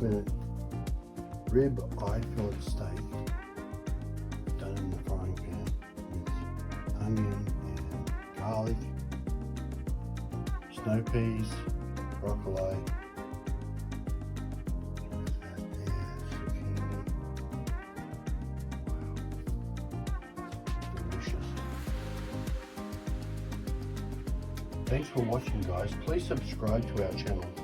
6-minute ribeye fillet steak done in the frying pan with onion and garlic, snow peas, broccoli, zucchini. Wow, delicious. Thanks for watching, guys. Please subscribe to our channel.